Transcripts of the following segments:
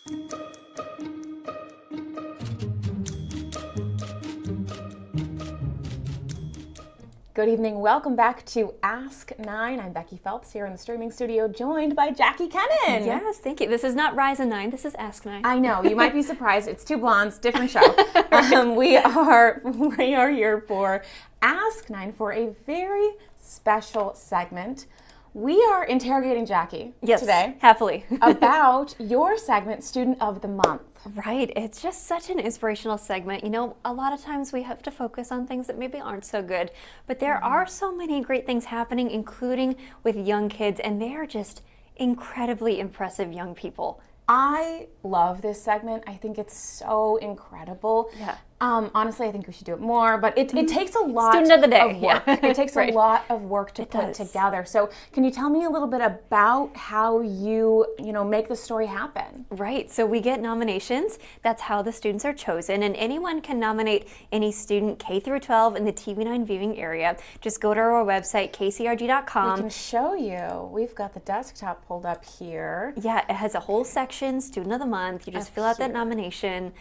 Good evening. Welcome back to Ask 9. I'm Becky Phelps here in the streaming studio, joined by Jackie Kennan. Yes, thank you. This is not Rise and 9. This is Ask 9. I know. You might be surprised. It's two blondes, different show. We are here for Ask 9 for a very special segment. We are interrogating Jackie today. Happily. About your segment, Student of the Month. Right. It's just such an inspirational segment. You know, a lot of times we have to focus on things that maybe aren't so good, but there are so many great things happening, including with young kids, and they are just incredibly impressive young people. I love this segment. I think it's so incredible. Yeah. Honestly, I think we should do it more, but it takes a lot Student of the day. of work. It takes a lot of work to put together. So can you tell me a little bit about how you make the story happen? Right. So we get nominations. That's how the students are chosen, and anyone can nominate any student K through 12 in the TV9 viewing area. Just go to our website, kcrg.com. We can show you. We've got the desktop pulled up here. Yeah, it has a whole section, Student of the Month. You just fill out that nomination.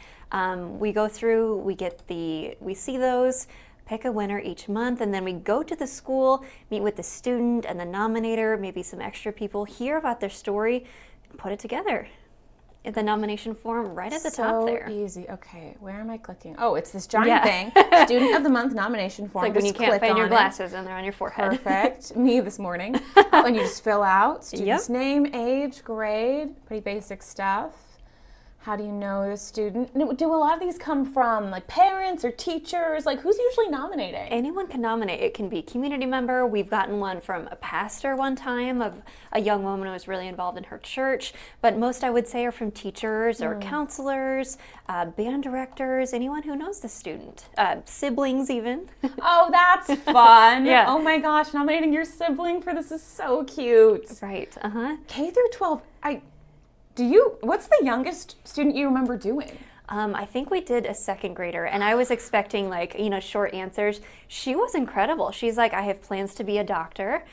We go through, we see those, pick a winner each month, and then we go to the school, meet with the student and the nominator, maybe some extra people, hear about their story, and put it together in the nomination form right at the top there. So easy. Okay, where am I clicking? Oh, it's this giant thing. Student of the Month nomination form. It's like when you can't find your glasses and they're on your forehead. Perfect. Me this morning. And you just fill out student's name, age, grade, pretty basic stuff. How do you know the student? Do a lot of these come from like parents or teachers? Like who's usually nominating? Anyone can nominate. It can be a community member. We've gotten one from a pastor one time of a young woman who was really involved in her church. But most I would say are from teachers or counselors, band directors, anyone who knows the student, siblings even. Oh, that's fun. Yeah. Oh my gosh, nominating your sibling for this is so cute. Right. K through 12, what's the youngest student you remember doing? I think we did a second grader, and I was expecting short answers. She was incredible. She's like, I have plans to be a doctor.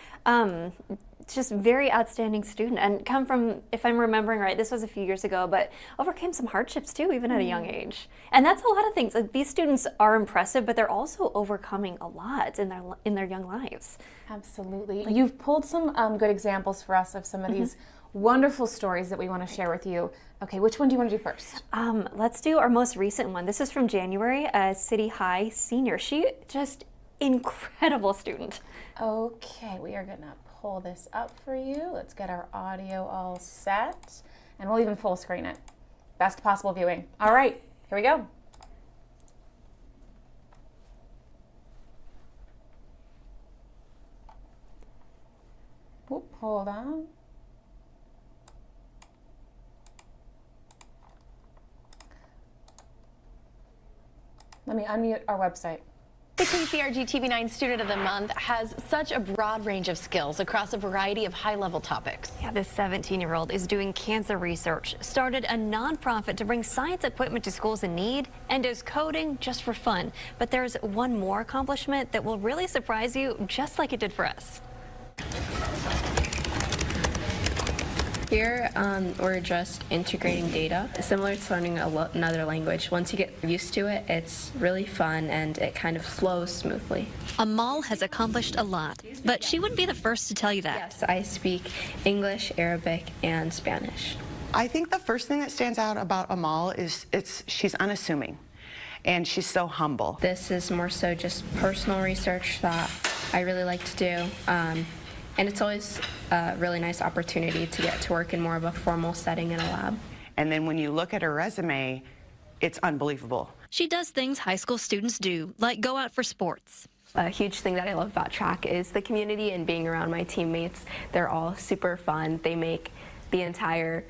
Just very outstanding student, and come from, if I'm remembering right, this was a few years ago, but overcame some hardships too, even at a young age. And that's a lot of things. Like, these students are impressive, but they're also overcoming a lot in their young lives. Absolutely. You've pulled some good examples for us of some of these wonderful stories that we want to share with you. Okay, which one do you want to do first? Let's do our most recent one. This is from January, a City High senior. She just incredible student. Okay, we are gonna pull this up for you. Let's get our audio all set, and we'll even full screen it. Best possible viewing. All right, here we go. Whoop, hold on. Let me unmute our website. The KCRG TV9 Student of the Month has such a broad range of skills across a variety of high-level topics. Yeah, this 17-year-old is doing cancer research, started a nonprofit to bring science equipment to schools in need, and does coding just for fun. But there's one more accomplishment that will really surprise you, just like it did for us. Here, we're just integrating data, similar to learning another language. Once you get used to it, it's really fun and it kind of flows smoothly. Amal has accomplished a lot, but she wouldn't be the first to tell you that. Yes, I speak English, Arabic, and Spanish. I think the first thing that stands out about Amal is she's unassuming and she's so humble. This is more so just personal research that I really like to do. And it's always a really nice opportunity to get to work in more of a formal setting in a lab. And then when you look at her resume, it's unbelievable. She does things high school students do, like go out for sports. A huge thing that I love about track is the community and being around my teammates. They're all super fun. They make the entire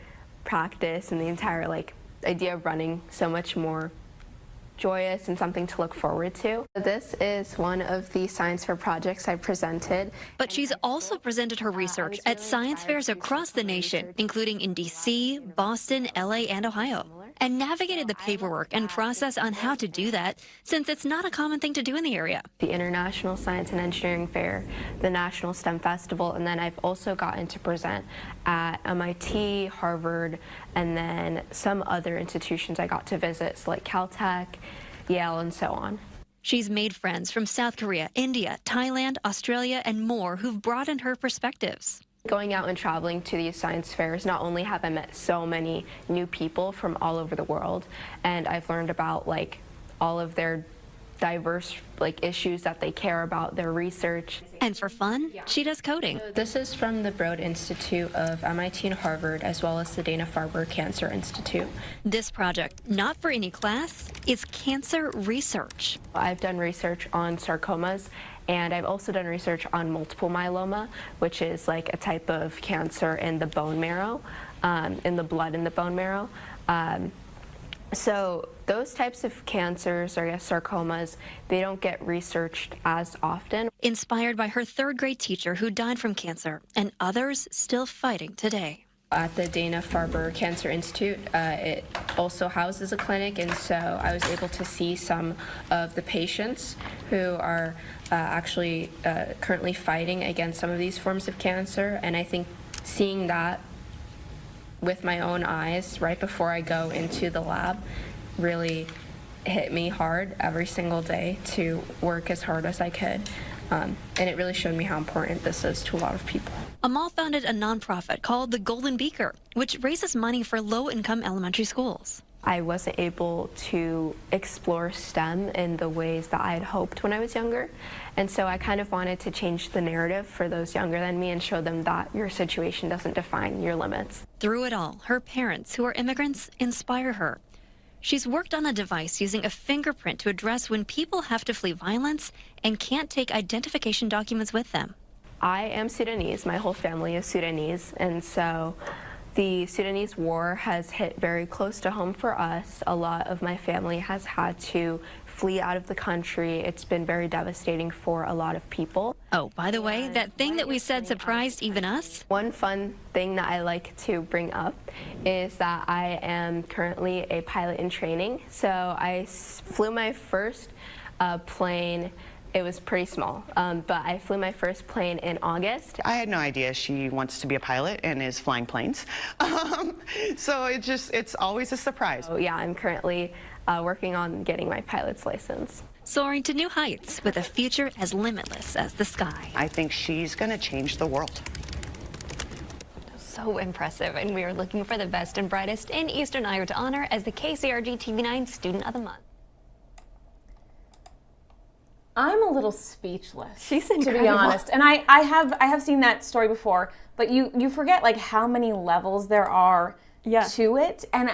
practice and the entire idea of running so much more joyous and something to look forward to. This is one of the science fair projects I presented. But she's also presented her research at science fairs across the nation, including in DC, Boston, LA, and Ohio. and navigated the paperwork and process on how to do that, since it's not a common thing to do in the area. The International Science and Engineering Fair, the National STEM Festival, and then I've also gotten to present at MIT, Harvard, and then some other institutions I got to visit, so like Caltech, Yale, and so on. She's made friends from South Korea, India, Thailand, Australia, and more who've broadened her perspectives. Going out and traveling to these science fairs, not only have I met so many new people from all over the world, and I've learned about like all of their diverse like issues that they care about, their research. And for fun, she does coding. This is from the Broad Institute of MIT and Harvard, as well as the Dana-Farber Cancer Institute. This project, not for any class, is cancer research. I've done research on sarcomas, and I've also done research on multiple myeloma, which is like a type of cancer in the bone marrow, in the blood in the bone marrow. So those types of cancers, or sarcomas, they don't get researched as often. Inspired by her third-grade teacher who died from cancer, and others still fighting today. At the Dana-Farber Cancer Institute, it also houses a clinic, and so I was able to see some of the patients who are actually currently fighting against some of these forms of cancer, and I think seeing that with my own eyes right before I go into the lab really hit me hard every single day to work as hard as I could. And it really showed me how important this is to a lot of people. Amal founded a nonprofit called the Golden Beaker, which raises money for low-income elementary schools. I wasn't able to explore STEM in the ways that I had hoped when I was younger. And so I kind of wanted to change the narrative for those younger than me and show them that your situation doesn't define your limits. Through it all, her parents, who are immigrants, inspire her. She's worked on a device using a fingerprint to address when people have to flee violence and can't take identification documents with them. I am Sudanese. My whole family is Sudanese, and so the Sudanese war has hit very close to home for us. A lot of my family has had to flee out of the country. It's been very devastating for a lot of people. Oh, by the way, that thing that we said surprised even us? One fun thing that I like to bring up is that I am currently a pilot in training. So I flew my first plane. It was pretty small, but I flew my first plane in August. I had no idea she wants to be a pilot and is flying planes. So it's always a surprise. So yeah, I'm currently working on getting my pilot's license. Soaring to new heights with a future as limitless as the sky. I think she's going to change the world. So impressive, and we are looking for the best and brightest in Eastern Iowa to honor as the KCRG TV9 Student of the Month. I'm a little speechless. She's to be incredible. honest. And I have seen that story before, but you forget like how many levels there are to it. And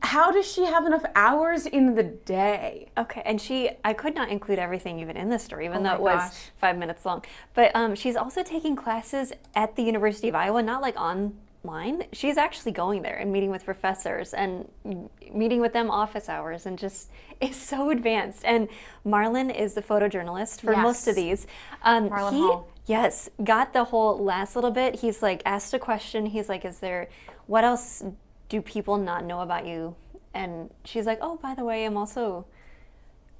how does she have enough hours in the day? Okay, and I could not include everything even in this story, even though my it was gosh. 5 minutes long. But she's also taking classes at the University of Iowa, not like online. She's actually going there and meeting with professors and meeting with them office hours, and just is so advanced. And Marlon is the photojournalist for most of these. Marlon Hall. Yes, got the whole last little bit. He's like asked a question. He's like, what else do people not know about you? And she's like, oh, by the way, I'm also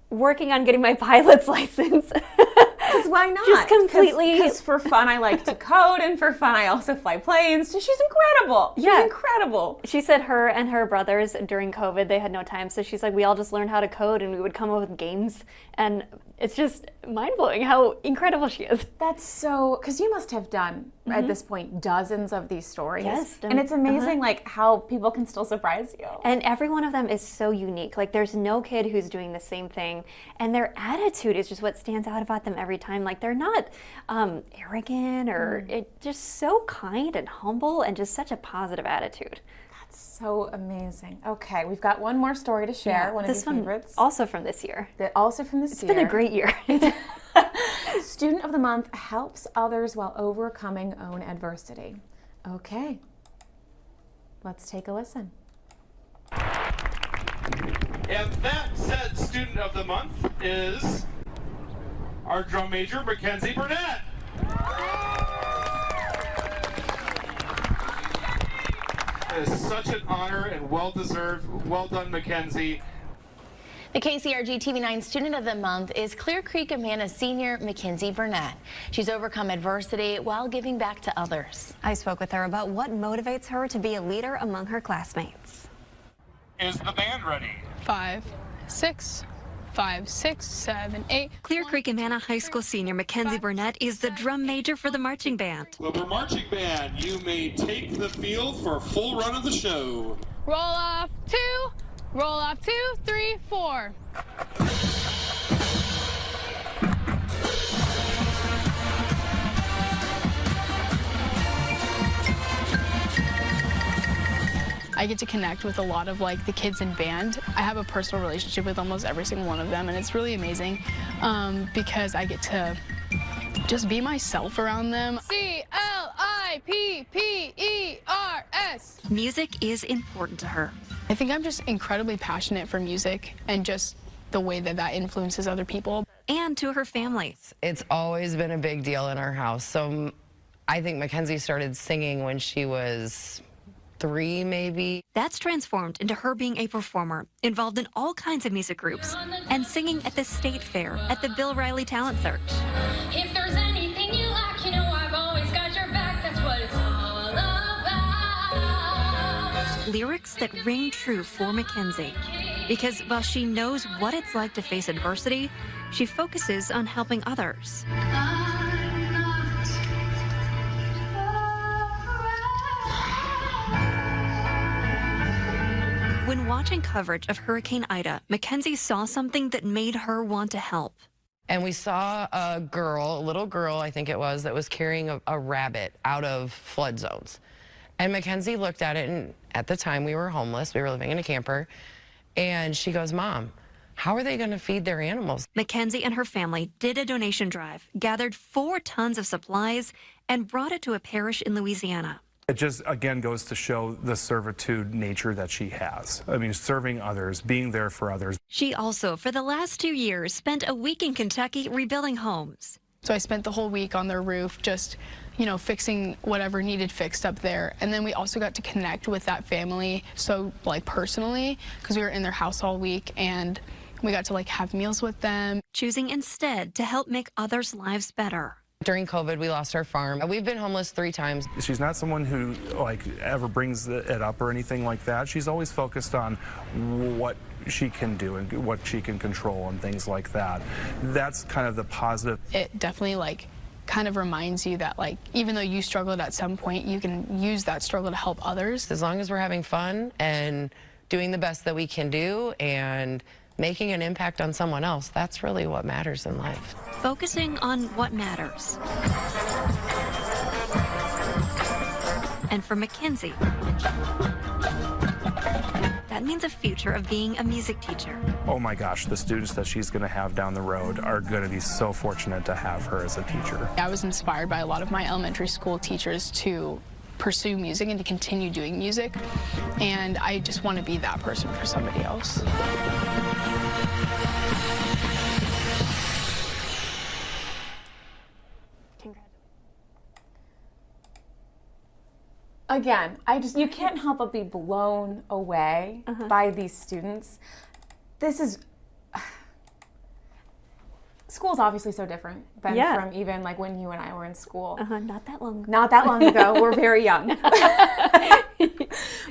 working on getting my pilot's license. Because why not? Just completely. Because for fun, I like to code, and for fun, I also fly planes. So she's incredible. She's incredible. She said her and her brothers during COVID, they had no time. So she's like, we all just learned how to code, and we would come up with games. And it's just mind-blowing how incredible she is. That's so, because you must have done, at this point, dozens of these stories. Yes. And it's amazing, like, how people can still surprise you. And every one of them is so unique. Like, there's no kid who's doing the same thing. And their attitude is just what stands out about them every time. Like, they're not arrogant or just so kind and humble and just such a positive attitude. So amazing. Okay, we've got one more story to share. One of your favorites. Also from this year. Also from this year. It's been a great year. Student of the Month helps others while overcoming own adversity. Okay, let's take a listen. And that said Student of the Month is our drum major, Mackenzie Burnett. It is such an honor and well-deserved. Well done, Mackenzie. The KCRG TV9 Student of the Month is Clear Creek Amana senior Mackenzie Burnett. She's overcome adversity while giving back to others. I spoke with her about what motivates her to be a leader among her classmates. Is the band ready? 5, 6, 5, 6, 7, 8. Clear Creek Amana High School senior Mackenzie Burnett is the drum major for the marching band. Wilbur Marching Band, you may take the field for a full run of the show. Roll off 2, roll off 2, 3, 4. I get to connect with a lot of like the kids in band. I have a personal relationship with almost every single one of them, and it's really amazing because I get to just be myself around them. CLIPPERS. Music is important to her. I think I'm just incredibly passionate for music and just the way that that influences other people. And to her family. It's always been a big deal in our house. So I think Mackenzie started singing when she was 3, maybe. That's transformed into her being a performer, involved in all kinds of music groups, and singing at the State Fair, at the Bill Riley Talent Search. If there's anything you like, you know I've always got your back. That's what it's all about. Lyrics that ring true for Mackenzie. Because while she knows what it's like to face adversity, she focuses on helping others. When watching coverage of Hurricane Ida, Mackenzie saw something that made her want to help. And we saw a girl, a little girl, I think it was, that was carrying a rabbit out of flood zones. And Mackenzie looked at it, and at the time we were homeless. We were living in a camper. And she goes, "Mom, how are they going to feed their animals?" Mackenzie and her family did a donation drive, gathered 4 tons of supplies, and brought it to a parish in Louisiana. It just, again, goes to show the servitude nature that she has. I mean, serving others, being there for others. She also, for the last 2 years, spent a week in Kentucky rebuilding homes. So I spent the whole week on their roof just, you know, fixing whatever needed fixed up there. And then we also got to connect with that family so, like, personally, because we were in their house all week, and we got to, like, have meals with them. Choosing instead to help make others' lives better. During COVID, we lost our farm. We've been homeless 3 times. She's not someone who, like, ever brings it up or anything like that. She's always focused on what she can do and what she can control and things like that. That's kind of the positive. It definitely, like, kind of reminds you that, like, even though you struggled at some point, you can use that struggle to help others. As long as we're having fun and doing the best that we can do and making an impact on someone else, that's really what matters in life. Focusing on what matters. And for Mackenzie, that means a future of being a music teacher. Oh my gosh, the students that she's going to have down the road are going to be so fortunate to have her as a teacher. I was inspired by a lot of my elementary school teachers to pursue music and to continue doing music, and I just want to be that person for somebody else. Again, you can't help but be blown away by these students. This is, school's obviously so different than from even like when you and I were in school. Not that long ago. Not that long ago. We're very young.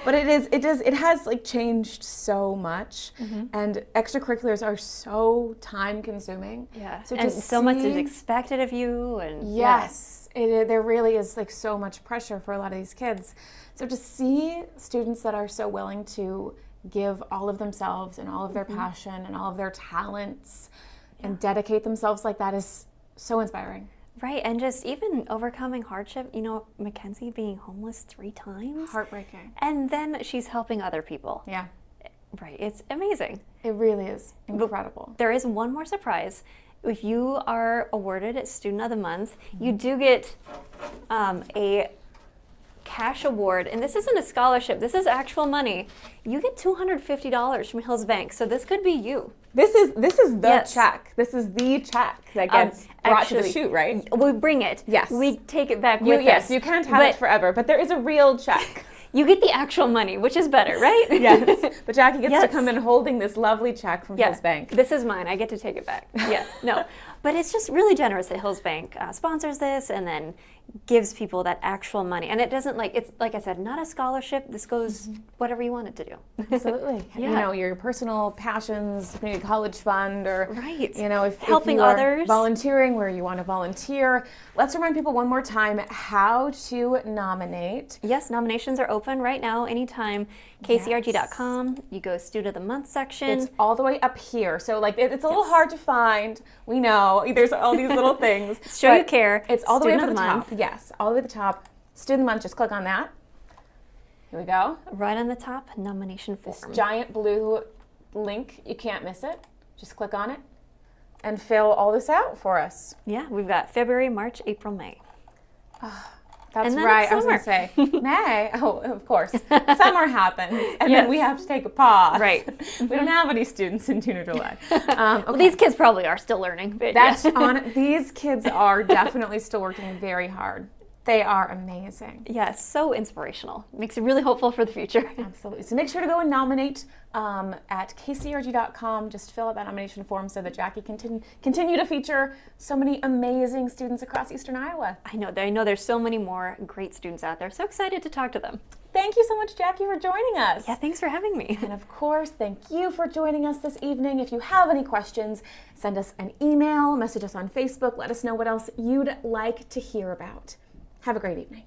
But it has like changed so much, and extracurriculars are so time consuming. Yeah, so and so much is expected of you. And yes. There really is like so much pressure for a lot of these kids. So to see students that are so willing to give all of themselves and all of their passion and all of their talents and dedicate themselves like that is so inspiring. Right, and just even overcoming hardship, you know, Mackenzie being homeless 3 times. Heartbreaking. And then she's helping other people. Yeah. Right, it's amazing. It really is incredible. But there is one more surprise. If you are awarded Student of the Month, you do get a cash award, and this isn't a scholarship, this is actual money. You get $250 from Hills Bank, so this could be you. This is the check. This is the check that gets brought to the shoot, right? We bring it. Yes. We take it back with us. Yes, you can't have it forever, but there is a real check. You get the actual money, which is better, right? Yes. But Jackie gets Yes. to come in holding this lovely check from Hills Bank. This is mine. I get to take it back. Yeah, no. But it's just really generous that Hills Bank sponsors this and then gives people that actual money. And it doesn't it's like I said, not a scholarship. This goes whatever you want it to do. Absolutely. Yeah. You know, your personal passions, maybe a college fund, or Right. you know, if Helping you are others. volunteering where you want to volunteer. Let's remind people one more time how to nominate. Yes, nominations are open right now, anytime. KCRG.com. You go Student of the Month section. It's all the way up here. So like it's a little hard to find. We know there's all these little things. Show you but care. It's all the way up at Student the of the top. Month. Yes, all the way at the top. Student of the Month, just click on that. Here we go. Right on the top, nomination form. This giant blue link, you can't miss it. Just click on it and fill all this out for us. Yeah, we've got February, March, April, May. That's And then right. it's I was going to say summer. May. Oh, of course. Summer happens, and then we have to take a pause. Right. We don't have any students in June or July. Well, these kids probably are still learning. But That's yeah. on. These kids are definitely still working very hard. They are amazing. Yes, so inspirational. Makes it really hopeful for the future. Absolutely. So make sure to go and nominate at kcrg.com. Just fill out that nomination form so that Jackie can continue to feature so many amazing students across Eastern Iowa. I know there's so many more great students out there. So excited to talk to them. Thank you so much, Jackie, for joining us. Yeah, thanks for having me. And of course, thank you for joining us this evening. If you have any questions, send us an email, message us on Facebook. Let us know what else you'd like to hear about. Have a great evening.